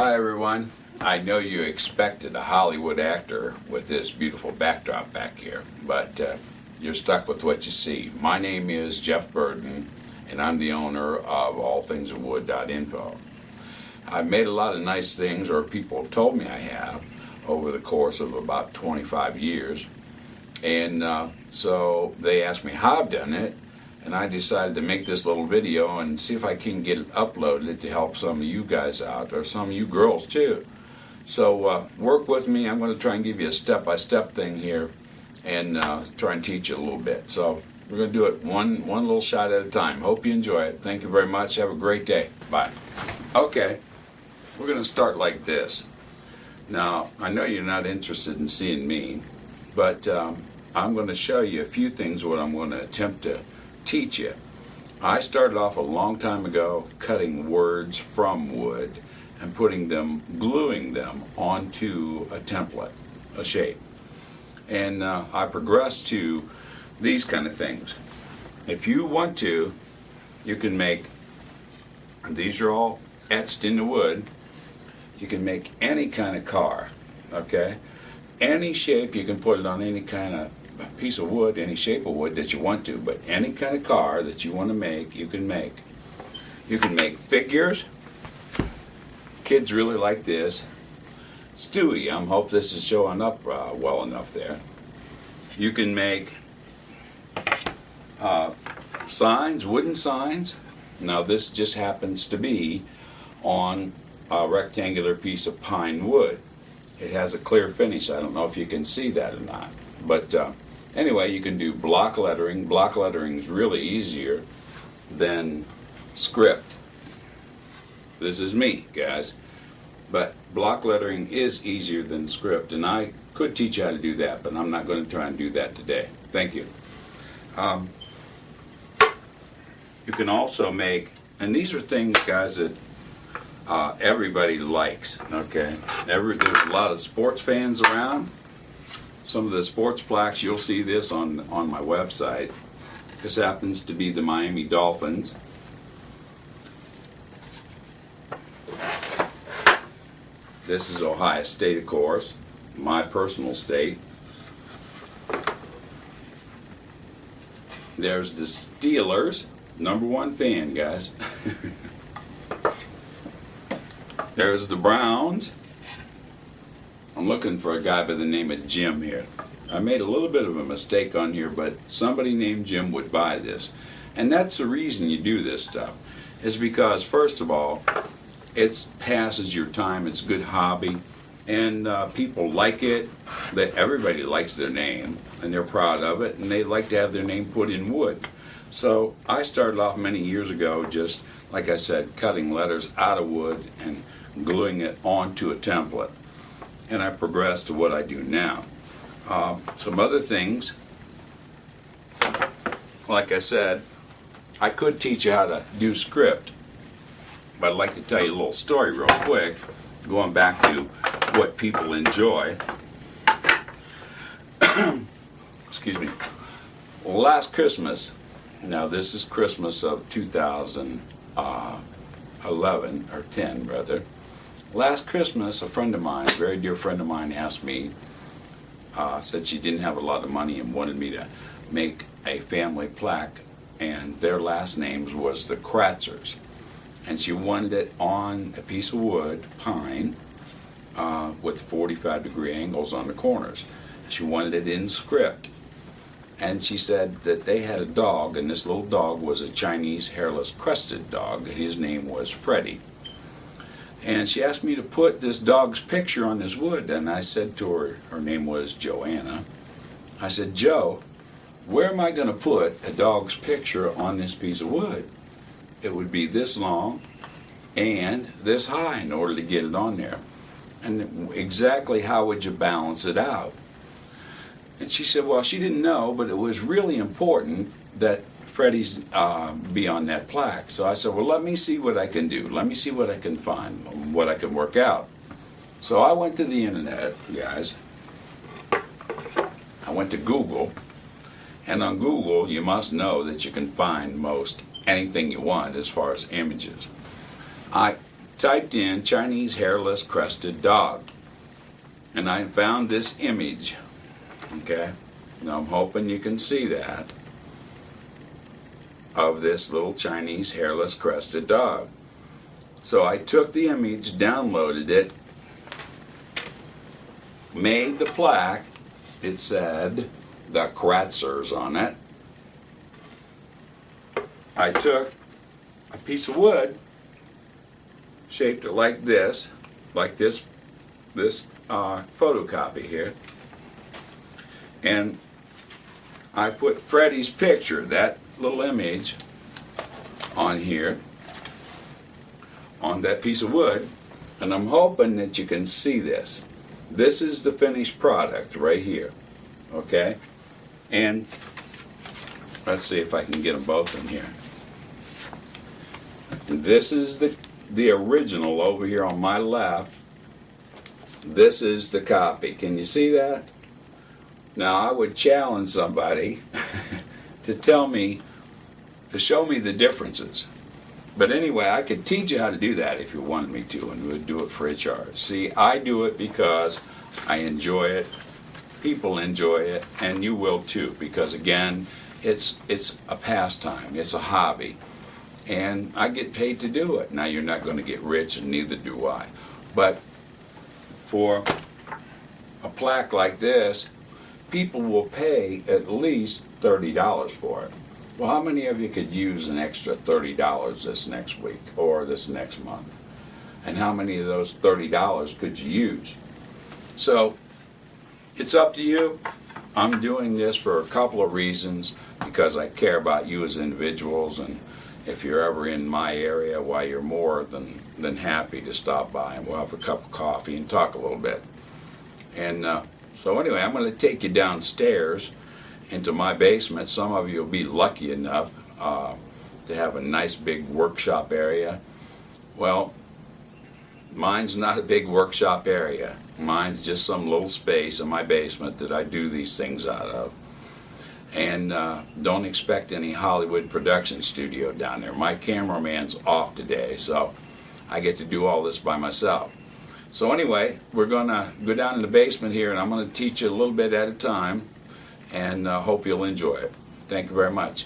Hi everyone. I know you expected a Hollywood actor with this beautiful backdrop back here, but you're stuck with what you see. My name is Jeff Burden, and I'm the owner of allthingsinwood.info. I've made a lot of nice things, or people have told me I have, over the course of about 25 years. And so they asked me how I've done it, and I decided to make this little video and see if I can get it uploaded to help some of you guys out, or some of you girls too. So work with me. I'm going to try and give you a step-by-step thing here and try and teach you a little bit. So we're going to do it one little shot at a time. Hope you enjoy it. Thank you very much. Have a great day. Bye. Okay, we're going to start like this. Now, I know you're not interested in seeing me, but I'm going to show you a few things what I'm going to attempt to teach you. I started off a long time ago cutting words from wood and gluing them onto a template, a shape. And I progressed to these kind of things. If you want to, you can make, these are all etched into wood, you can make any kind of car, okay? Any shape, you can put it on any kind of piece of wood, any shape of wood that you want to, but any kind of car that you want to make, you can make. You can make figures. Kids really like this. Stewie, I hope this is showing up well enough there. You can make signs, wooden signs. Now this just happens to be on a rectangular piece of pine wood. It has a clear finish. I don't know if you can see that or not. But anyway, you can do block lettering. Block lettering is really easier than script. This is me, guys. But block lettering is easier than script, and I could teach you how to do that, but I'm not going to try and do that today. Thank you. You can also make, and these are things, guys, that everybody likes, okay? There's a lot of sports fans around. Some of the sports plaques, you'll see this on my website. This happens to be the Miami Dolphins. This is Ohio State, of course, my personal state. There's the Steelers, #1 fan, guys. There's the Browns. I'm looking for a guy by the name of Jim here. I made a little bit of a mistake on here, but somebody named Jim would buy this. And that's the reason you do this stuff, is because, first of all, it passes your time, it's a good hobby, and people like it. Everybody likes their name, and they're proud of it, and they like to have their name put in wood. So I started off many years ago just, like I said, cutting letters out of wood and gluing it onto a template. And I progressed to what I do now. Some other things, like I said, I could teach you how to do script, but I'd like to tell you a little story real quick, going back to what people enjoy. Excuse me. Last Christmas, now this is Christmas of 2011, or 10 rather. Last Christmas, a friend of mine, a very dear friend of mine, asked me, said she didn't have a lot of money and wanted me to make a family plaque, and their last names was the Kratzers. And she wanted it on a piece of wood, pine, with 45-degree angles on the corners. She wanted it in script. And she said that they had a dog, and this little dog was a Chinese hairless crested dog, and his name was Freddie. And she asked me to put this dog's picture on this wood, and I said to her, her name was Joanna, I said, Joe, where am I going to put a dog's picture on this piece of wood? It would be this long and this high in order to get it on there. And exactly how would you balance it out? And she said, well, she didn't know, but it was really important that Freddie's be on that plaque. So I said, well, let me see what I can do. Let me see what I can find, what I can work out. So I went to the internet, guys. I went to Google, and on Google, you must know that you can find most anything you want as far as images. typed in Chinese hairless crested dog, and I found this image. Okay, now I'm hoping you can see that, of this little Chinese hairless crested dog. So I took the image, downloaded it, made the plaque. It said the Kratzers on it. I took a piece of wood, shaped it like this photocopy here, and I put Freddie's picture, that little image, on here, on that piece of wood, and I'm hoping that you can see this. This is the finished product right here, okay? And let's see if I can get them both in here. This is the original over here on my left. This is the copy. Can you see that? Now I would challenge somebody to show me the differences. But anyway, I could teach you how to do that if you wanted me to, and we'd do it for a charge. See, I do it because I enjoy it, people enjoy it, and you will too, because again, it's a pastime, it's a hobby, and I get paid to do it. Now you're not going to get rich, and neither do I. But for a plaque like this, people will pay at least $30 for it. Well, how many of you could use an extra $30 this next week or this next month? And how many of those $30 could you use? So it's up to you. I'm doing this for a couple of reasons, because I care about you as individuals, and if you're ever in my area, why, you're more than happy to stop by, and we'll have a cup of coffee and talk a little bit. And so anyway, I'm going to take you downstairs into my basement. Some of you will be lucky enough to have a nice big workshop area. Well, mine's not a big workshop area. Mine's just some little space in my basement that I do these things out of. And don't expect any Hollywood production studio down there. My cameraman's off today, so I get to do all this by myself. So anyway, we're going to go down in the basement here, and I'm going to teach you a little bit at a time, and hope you'll enjoy it. Thank you very much.